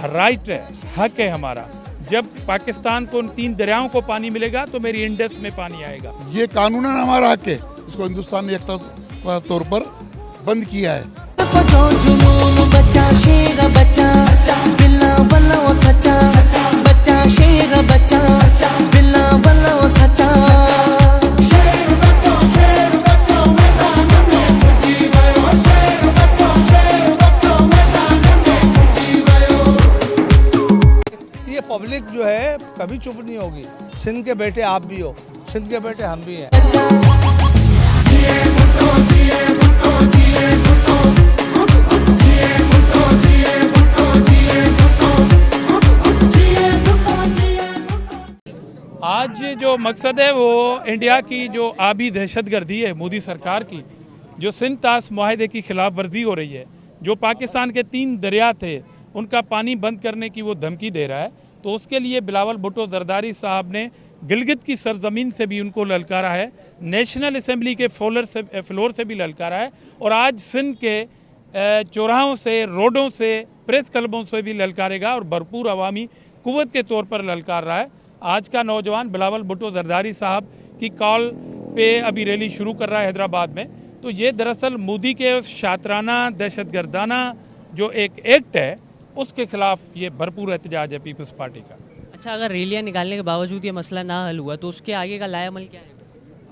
Right है, हक है हमारा। जब पाकिस्तान को उन 3 दरियाओं को पानी मिलेगा तो मेरी इंडस में पानी आएगा। ये कानूनन हमारा हक है, इसको हिंदुस्तान ने एकतरफा तौर पर बंद किया है। पब्लिक जो है कभी चुप नहीं होगी। सिंध के बेटे आप भी हो, सिंध के बेटे हम भी हैं। आज जो मकसद है वो इंडिया की जो आबी दहशतगर्दी है मोदी सरकार की, जो सिंध तास मुआहदे की खिलाफ वर्जी हो रही है, जो पाकिस्तान के 3 दरिया थे उनका पानी बंद करने की वो धमकी दे रहा है, तो उसके लिए बिलावल भुट्टो जरदारी साहब ने गिलगित की सरजमीन से भी उनको ललकारा है, नेशनल असेंबली के फ्लोर से भी ललकारा है, और आज सिंध के चौराहों से, रोडों से, प्रेस क्लबों से भी ललकारेगा और भरपूर अवामी कुव्वत के तौर पर ललकार रहा है। आज का नौजवान बिलावल भुट्टो जरदारी साहब की कॉल पे अभी रैली शुरू कर रहा है हैदराबाद में। तो ये दरअसल मोदी के उस शातराना दहशतगर्दाना जो एक एक्ट है उसके खिलाफ ये भरपूर एहतजाज है पीपल्स पार्टी का। अच्छा, अगर रैलियां निकालने के बावजूद ये मसला ना हल हुआ तो उसके आगे का लायामल क्या है?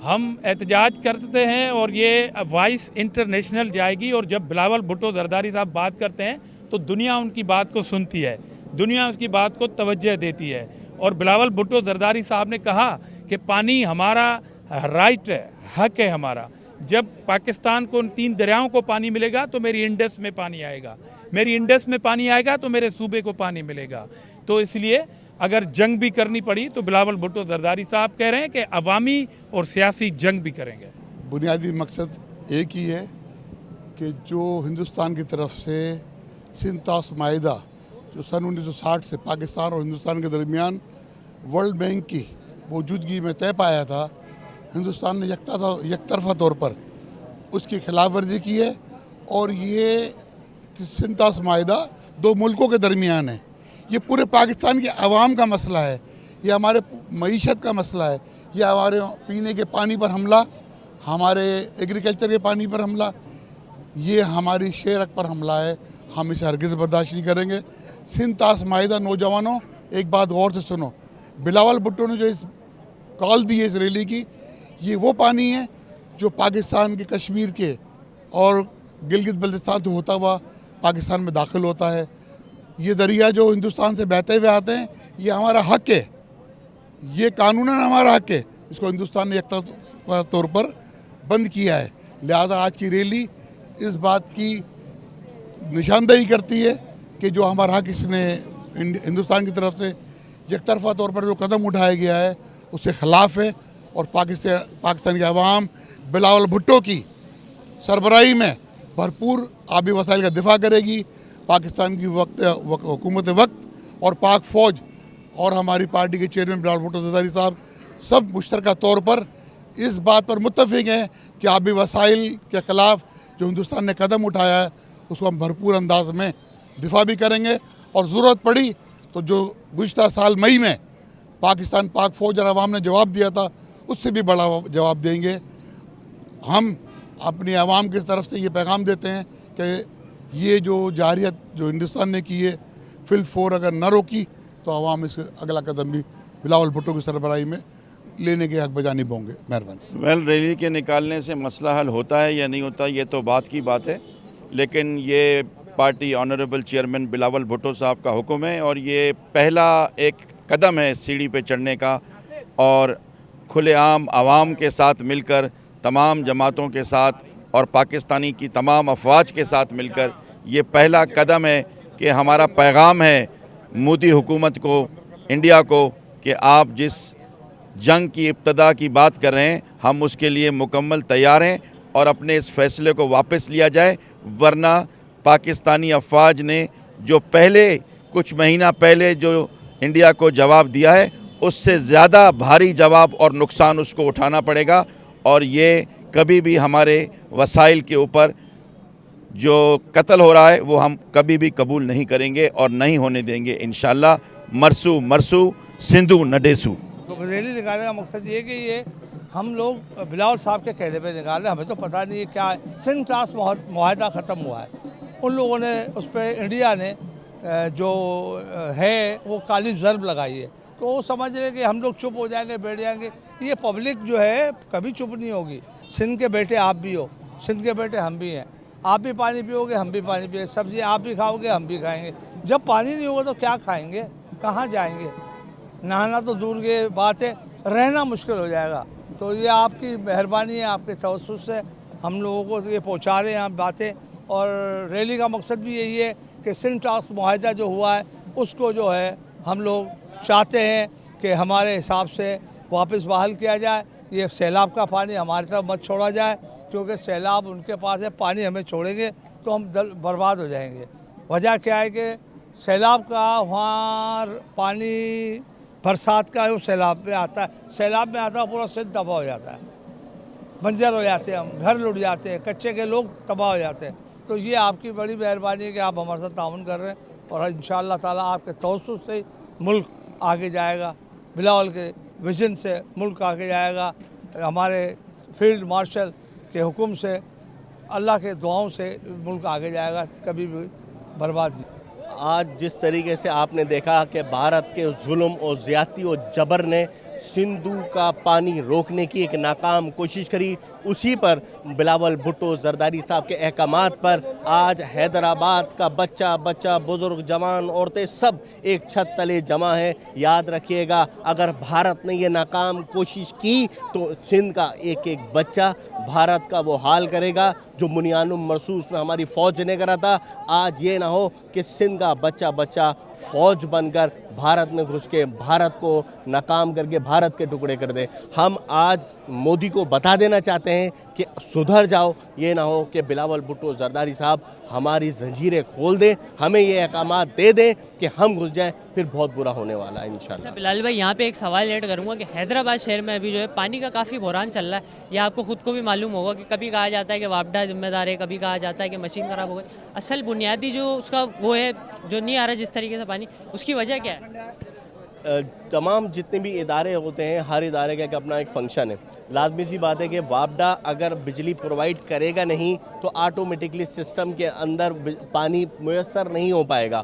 हम एहतजाज करते हैं और ये वॉइस इंटरनेशनल जाएगी, और जब बिलावल भुट्टो जरदारी साहब बात करते हैं तो दुनिया उनकी बात को सुनती है, दुनिया उसकी बात को तवज्जो देती है। और बिलावल भुट्टो जरदारी साहब ने कहा कि पानी हमारा राइट है, हक है हमारा। जब पाकिस्तान को उन 3 दरियाओं को पानी मिलेगा तो मेरी इंडस में पानी आएगा, मेरी इंडस में पानी आएगा तो मेरे सूबे को पानी मिलेगा। तो इसलिए अगर जंग भी करनी पड़ी तो बिलावल भुट्टो जरदारी साहब कह रहे हैं कि अवामी और सियासी जंग भी करेंगे। बुनियादी मकसद एक ही है कि जो हिंदुस्तान की तरफ से सिंध तास माहिदा जो सन 1960 से पाकिस्तान और हिंदुस्तान के दरमियान वर्ल्ड बैंक की मौजूदगी में तय पाया था, हिंदुस्तान ने यकतरफा तौर पर उसकी खिलाफ वर्जी की है। और ये सिंध तास माहिदा 2 मुल्कों के दरमियान है, ये पूरे पाकिस्तान के अवाम का मसला है, ये हमारे मईशत का मसला है, ये हमारे पीने के पानी पर हमला, हमारे एग्रीकल्चर के पानी पर हमला, ये हमारी शेरक पर हमला है। हम इसे हरगिज़ बर्दाश्त नहीं करेंगे। सिंध तास माहिदा नौजवानों, एक बात गौर से सुनो, बिलावल भुट्टो ने जो इस कॉल दी है इस रैली की, ये वो पानी है जो पाकिस्तान के कश्मीर के और गिलगित बल्तिस्तान से होता हुआ पाकिस्तान में दाखिल होता है। ये दरिया जो हिंदुस्तान से बहते हुए आते हैं, ये हमारा हक है, ये कानूनन हमारा हक है, इसको हिंदुस्तान ने एकतरफा तौर पर बंद किया है। लिहाजा आज की रैली इस बात की निशानदेही करती है कि जो हमारा हक इसने हिंदुस्तान की तरफ से एकतरफा तौर पर जो कदम उठाया गया है उसके ख़िलाफ़ है। और पाकिस्तान के अवाम बिलावल भुट्टो की सरबराही में भरपूर आबी वसाइल का दिफा करेगी। पाकिस्तान की हुकूमत वक्त और पाक फ़ौज और हमारी पार्टी के चेयरमैन बिलावल भुट्टो जरदारी साहब सब मुश्तरका तौर पर इस बात पर मुत्तफ़िक हैं कि आबी वसाइल के ख़िलाफ़ जो हिंदुस्तान ने कदम उठाया है उसको हम भरपूर अंदाज में दिफा भी करेंगे। और ज़रूरत पड़ी तो जो गुज़िश्ता साल मई में पाकिस्तान पाक फ़ौज और अवाम ने जवाब दिया था उससे भी बड़ा जवाब देंगे। हम अपनी आवाम की तरफ से ये पैगाम देते हैं कि ये जो जारियत जो हिंदुस्तान ने की है फिल-फोर अगर न रोकी तो अवाम इसका अगला कदम भी बिलावल भुट्टो की सरबराही में लेने के हक बजानिब होंगे। मेहरबानी। रैली के निकालने से मसला हल होता है या नहीं होता ये तो बात की बात है, लेकिन ये party honourable chairman Bilawal Bhutto साहब का हुक्म है और ये पहला एक कदम है सीढ़ी पे चढ़ने का। और खुलेआम आवाम के साथ मिलकर, तमाम जमातों के साथ और पाकिस्तानी की तमाम अफवाज के साथ मिलकर ये पहला कदम है कि हमारा पैगाम है मोदी हुकूमत को, इंडिया को, कि आप जिस जंग की इब्तदा की बात कर रहे हैं हम उसके लिए मुकम्मल तैयार हैं और अपने इस फैसले को वापस लिया जाए। वरना पाकिस्तानी अफवाज ने जो पहले कुछ महीना पहले जो इंडिया को जवाब दिया है उससे ज़्यादा भारी जवाब और नुकसान उसको उठाना पड़ेगा। और ये कभी भी हमारे वसाइल के ऊपर जो कत्ल हो रहा है वो हम कभी भी कबूल नहीं करेंगे और नहीं होने देंगे इंशाल्लाह। मरसू मरसू सिंधु नडेसू। तो रैली निकालने का मकसद ये है कि ये हम लोग बिलावल साहब के कहने पे निकाल रहे हैं, हमें तो पता नहीं है क्या है। सिंध टास मुआहदा ख़त्म हुआ है, उन लोगों ने उस पर इंडिया ने जो है वो काली ज़र्ब लगाई है, तो वो समझ रहे कि हम लोग चुप हो जाएंगे, बैठ जाएंगे। ये पब्लिक जो है कभी चुप नहीं होगी। सिंध के बेटे आप भी हो, सिंध के बेटे हम भी हैं। आप भी पानी पियोगे, हम भी पानी पिए, सब्जी आप भी खाओगे, हम भी खाएंगे। जब पानी नहीं होगा तो क्या खाएंगे, कहाँ जाएंगे? नहाना तो दूर की बात है, रहना मुश्किल हो जाएगा। तो ये आपकी मेहरबानी है, आपके तवज्जुह से हम लोगों को ये पहुँचा रहे हैं आप बातें। और रैली का मकसद भी यही है कि सिंध टास मुआहदा जो हुआ है उसको जो है हम लोग चाहते हैं कि हमारे हिसाब से वापस बहाल किया जाए। ये सैलाब का पानी हमारी तरफ मत छोड़ा जाए, क्योंकि सैलाब उनके पास है, पानी हमें छोड़ेंगे तो हम बर्बाद हो जाएंगे। वजह क्या है कि सैलाब का वहाँ पानी बरसात का वो सैलाब में आता है, सैलाब में आता है पूरा सिंध तबाह हो जाता है, बंजर हो जाते हैं, हम घर लुट जाते हैं, कच्चे के लोग तबाह हो जाते हैं। तो ये आपकी बड़ी मेहरबानी है कि आप हमारे साथ ताउन कर रहे हैं, और इंशाअल्लाह ताला आपके तवज्जुह से मुल्क आगे जाएगा, बिलावल के विजन से मुल्क आगे जाएगा, हमारे फील्ड मार्शल के हुक्म से, अल्लाह के दुआओं से मुल्क आगे जाएगा, कभी भी बर्बाद नहीं। आज जिस तरीके से आपने देखा कि भारत के जुल्म और ज़्यादती और जबर ने सिंधु का पानी रोकने की एक नाकाम कोशिश करी, उसी पर बिलावल भुट्टो जरदारी साहब के अहकामात पर आज हैदराबाद का बच्चा बच्चा, बुजुर्ग, जवान, औरतें सब एक छत तले जमा है। याद रखिएगा, अगर भारत ने ये नाकाम कोशिश की तो सिंध का एक एक बच्चा भारत का वो हाल करेगा जो मुनियानुम मरसूस में हमारी फ़ौज ने करा था। आज ये ना हो कि सिंध का बच्चा बच्चा फ़ौज बनकर भारत में घुस के भारत को नाकाम करके भारत के टुकड़े कर दे। हम आज मोदी को बता देना चाहते हैं कि सुधर जाओ, ये ना हो कि बिलावल भुट्टो जरदारी साहब हमारी जंजीरें खोल दें, हमें ये अहकामात दे दें कि हम घुस जाएं, फिर बहुत बुरा होने वाला है इंशाल्लाह। अच्छा बिलाल भाई, यहाँ पे एक सवाल ऐड करूँगा कि हैदराबाद शहर में अभी जो है पानी का काफ़ी बहरान चल रहा है। यह आपको खुद को भी मालूम होगा कि कभी कहा जाता है कि वापडा जिम्मेदार है, कभी कहा जाता है कि मशीन ख़राब हो गई। असल बुनियादी जो उसका वो है जो नहीं आ रहा जिस तरीके से पानी, उसकी वजह क्या है? तमाम जितने भी इदारे होते हैं, हर इदारे का एक अपना एक फ़ंक्शन है। लाजमी सी बात है कि वापडा अगर बिजली प्रोवाइड करेगा नहीं तो ऑटोमेटिकली सिस्टम के अंदर पानी मुयस्सर नहीं हो पाएगा।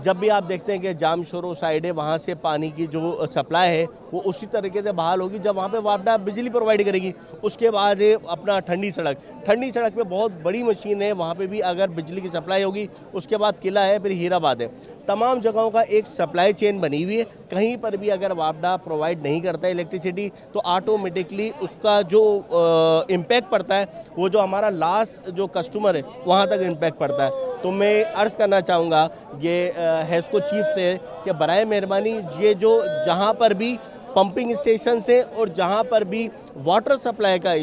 जब भी आप देखते हैं कि जामशोरो साइड है, वहाँ से पानी की जो सप्लाई है वो उसी तरीके से बहाल होगी जब वहाँ पे वापडा बिजली प्रोवाइड करेगी। उसके बाद है अपना ठंडी सड़क पे बहुत बड़ी मशीन है, वहाँ पे भी अगर बिजली की सप्लाई होगी। उसके बाद किला है, फिर हीराबाद है, तमाम जगहों का एक सप्लाई चेन बनी हुई है। कहीं पर भी अगर वापडा प्रोवाइड नहीं करता है इलेक्ट्रिसिटी तो ऑटोमेटिकली उसका जो इम्पैक्ट पड़ता है वो जो हमारा लास्ट जो कस्टमर है वहाँ तक इम्पैक्ट पड़ता है। तो मैं अर्ज़ करना चाहूँगा ये हैस्को चीफ से कि बराए मेहरबानी ये जो जहाँ पर भी पंपिंग स्टेशन से और जहाँ पर भी वाटर सप्लाई का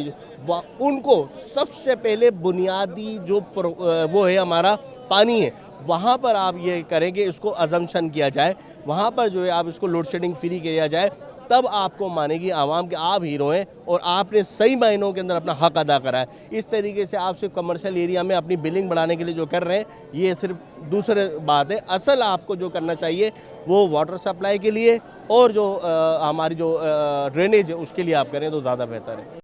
उनको सबसे पहले बुनियादी जो वो है हमारा पानी है, वहाँ पर आप ये करेंगे, इसको अजम्पशन किया जाए, वहाँ पर जो है आप इसको लोड शेडिंग फ्री किया जाए, तब आपको मानेगी आवाम के आप हीरो हैं और आपने सही मायनों के अंदर अपना हक अदा करा है। इस तरीके से आप सिर्फ कमर्शियल एरिया में अपनी बिलिंग बढ़ाने के लिए जो कर रहे हैं ये सिर्फ दूसरे बात है। असल आपको जो करना चाहिए वो वाटर सप्लाई के लिए और जो हमारी जो ड्रेनेज है उसके लिए आप करें तो ज़्यादा बेहतर है।